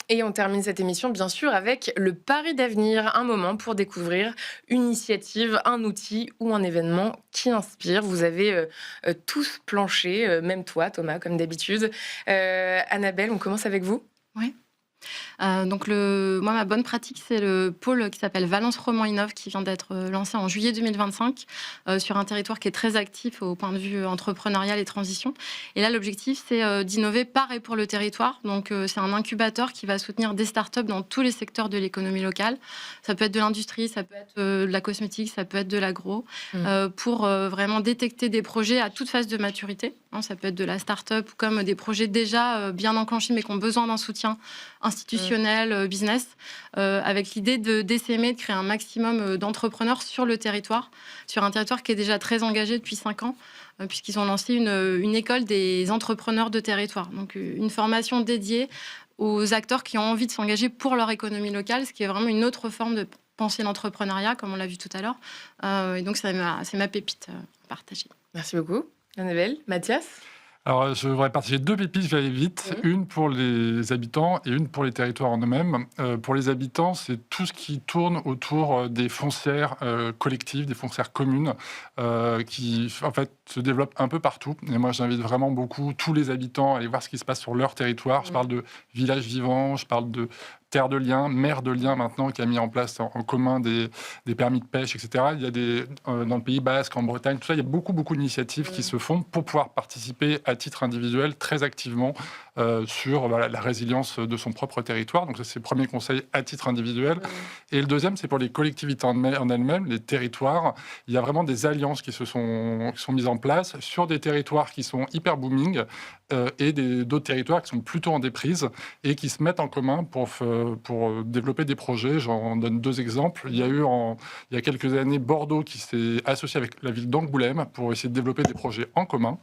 Et on termine cette émission, bien sûr, avec le pari d'avenir, un moment pour découvrir une initiative, un outil ou un événement qui inspire. Vous avez tous planché, même toi, Thomas, comme d'habitude. Annabelle, on commence avec vous. Oui. Donc moi, ma bonne pratique, c'est le pôle qui s'appelle Valence Roman Innov, qui vient d'être lancé en juillet 2025 sur un territoire qui est très actif au point de vue entrepreneurial et transition. Et là, l'objectif, c'est d'innover par et pour le territoire. Donc c'est un incubateur qui va soutenir des startups dans tous les secteurs de l'économie locale. Ça peut être de l'industrie, ça peut être de la cosmétique, ça peut être de l'agro, pour vraiment détecter des projets à toute phase de maturité. Ça peut être de la start-up comme des projets déjà bien enclenchés mais qui ont besoin d'un soutien institutionnel, business, avec l'idée d'essaimer de créer un maximum d'entrepreneurs sur le territoire, sur un territoire qui est déjà très engagé depuis 5 ans, puisqu'ils ont lancé une école des entrepreneurs de territoire. Donc une formation dédiée aux acteurs qui ont envie de s'engager pour leur économie locale, ce qui est vraiment une autre forme de penser l'entrepreneuriat, comme on l'a vu tout à l'heure. Et donc c'est ma pépite à partager. Merci beaucoup. Annabelle, Mathias. Alors, je voudrais partager 2 pépites, je vais aller vite. Une pour les habitants et une pour les territoires en eux-mêmes. Pour les habitants, c'est tout ce qui tourne autour des foncières collectives, des foncières communes, qui, en fait, se développent un peu partout. Et moi, j'invite vraiment beaucoup tous les habitants à aller voir ce qui se passe sur leur territoire. Je parle de villages vivants, je parle de terre de liens, mer de liens maintenant, qui a mis en place en commun des permis de pêche, etc. Il y a dans le Pays Basque, en Bretagne, tout ça, il y a beaucoup d'initiatives qui se font pour pouvoir participer à titre individuel très activement sur la résilience de son propre territoire. Donc ça, c'est le premier conseil à titre individuel. Et le deuxième, c'est pour les collectivités en elles-mêmes, les territoires. Il y a vraiment des alliances qui sont mises en place sur des territoires qui sont hyper booming et d'autres territoires qui sont plutôt en déprise et qui se mettent en commun pour développer des projets. J'en donne 2 exemples. Il y a eu il y a quelques années Bordeaux qui s'est associé avec la ville d'Angoulême pour essayer de développer des projets en commun.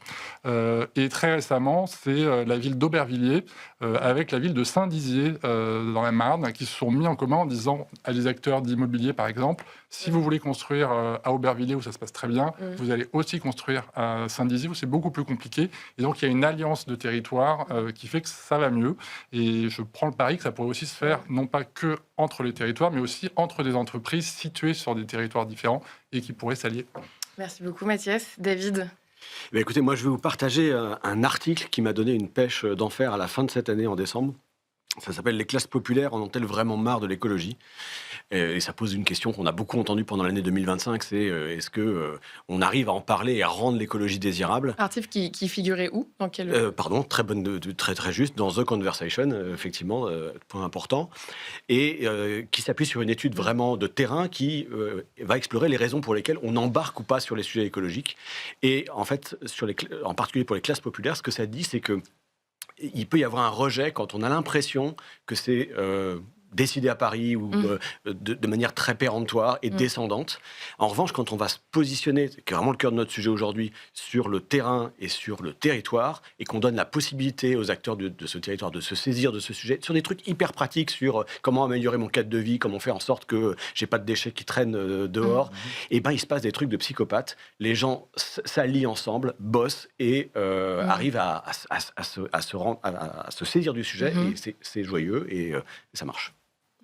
Et très récemment, c'est la ville d'Aubervilliers avec la ville de Saint-Dizier dans la Marne qui se sont mis en commun en disant à des acteurs d'immobilier, par exemple, si vous voulez construire à Aubervilliers où ça se passe très bien, vous allez aussi construire à Saint-Dizier où c'est beaucoup plus compliqué. Et donc, il y a une alliance de territoire qui fait que ça va mieux. Et je prends le pari que ça pourrait aussi se faire, non pas que entre les territoires, mais aussi entre des entreprises situées sur des territoires différents et qui pourraient s'allier. Merci beaucoup, Mathias. David. Écoutez, moi, je vais vous partager un article qui m'a donné une pêche d'enfer à la fin de cette année, en décembre. Ça s'appelle « Les classes populaires en ont-elles vraiment marre de l'écologie ?» Et ça pose une question qu'on a beaucoup entendue pendant l'année 2025, c'est est-ce qu'on arrive à en parler et à rendre l'écologie désirable ? Article qui figurait où ? Dans quel... Pardon, très bonne, très juste, dans The Conversation, effectivement, point important, et qui s'appuie sur une étude vraiment de terrain qui va explorer les raisons pour lesquelles on embarque ou pas sur les sujets écologiques. Et en fait, en particulier pour les classes populaires, ce que ça dit, c'est que il peut y avoir un rejet quand on a l'impression que c'est décidé à Paris ou de manière très péremptoire et descendante. En revanche, quand on va se positionner, qui est vraiment le cœur de notre sujet aujourd'hui, sur le terrain et sur le territoire, et qu'on donne la possibilité aux acteurs de ce territoire de se saisir de ce sujet, sur des trucs hyper pratiques, sur comment améliorer mon cadre de vie, comment faire en sorte que j'ai pas de déchets qui traînent dehors, et ben il se passe des trucs de psychopathes. Les gens s'allient ensemble, bossent et arrivent à se saisir du sujet, et c'est joyeux et ça marche.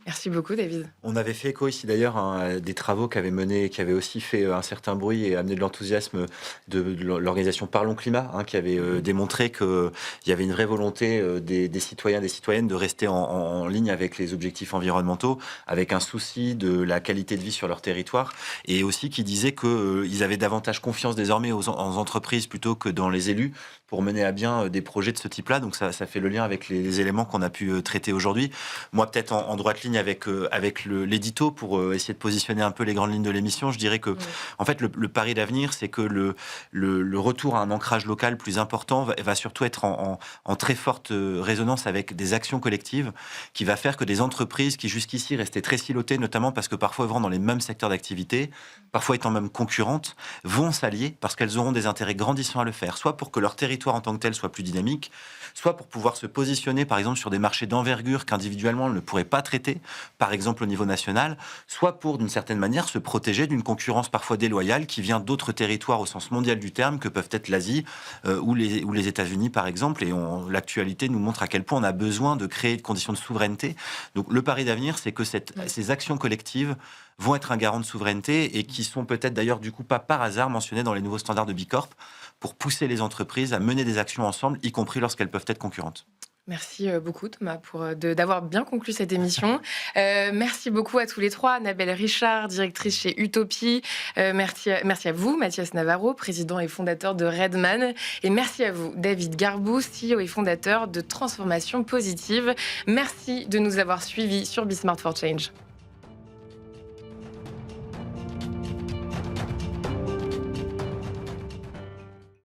Merci beaucoup, David. On avait fait écho ici d'ailleurs à des travaux qui avaient aussi fait un certain bruit et amené de l'enthousiasme de l'organisation Parlons Climat, qui avait démontré qu'il y avait une vraie volonté des citoyens, des citoyennes de rester en ligne avec les objectifs environnementaux, avec un souci de la qualité de vie sur leur territoire, et aussi qui disait qu'ils avaient davantage confiance désormais aux entreprises plutôt que dans les élus pour mener à bien des projets de ce type-là. Donc ça fait le lien avec les éléments qu'on a pu traiter aujourd'hui. Moi, peut-être en droite ligne avec l'édito, pour essayer de positionner un peu les grandes lignes de l'émission, je dirais que en fait, le pari d'avenir, c'est que le retour à un ancrage local plus important va surtout être en très forte résonance avec des actions collectives, qui va faire que des entreprises qui jusqu'ici restaient très silotées, notamment parce que parfois œuvrant dans les mêmes secteurs d'activité, parfois étant même concurrentes, vont s'allier parce qu'elles auront des intérêts grandissants à le faire, soit pour que leur territoire en tant que tel soit plus dynamique, soit pour pouvoir se positionner par exemple sur des marchés d'envergure qu'individuellement on ne pourrait pas traiter, par exemple au niveau national, soit pour, d'une certaine manière, se protéger d'une concurrence parfois déloyale qui vient d'autres territoires au sens mondial du terme, que peuvent être l'Asie ou les États-Unis, par exemple. Et l'actualité nous montre à quel point on a besoin de créer des conditions de souveraineté. Donc le pari d'avenir, c'est que ces actions collectives vont être un garant de souveraineté et qui sont peut-être d'ailleurs du coup pas par hasard mentionnées dans les nouveaux standards de Bicorp pour pousser les entreprises à mener des actions ensemble, y compris lorsqu'elles peuvent être concurrentes. Merci beaucoup Thomas d'avoir bien conclu cette émission. Merci beaucoup à tous les trois. Annabelle Richard, directrice chez Utopie. Merci à vous, Mathias Navarro, président et fondateur de Redman. Et merci à vous, David Garbou, CEO et fondateur de Transformation Positive. Merci de nous avoir suivis sur Be Smart for Change.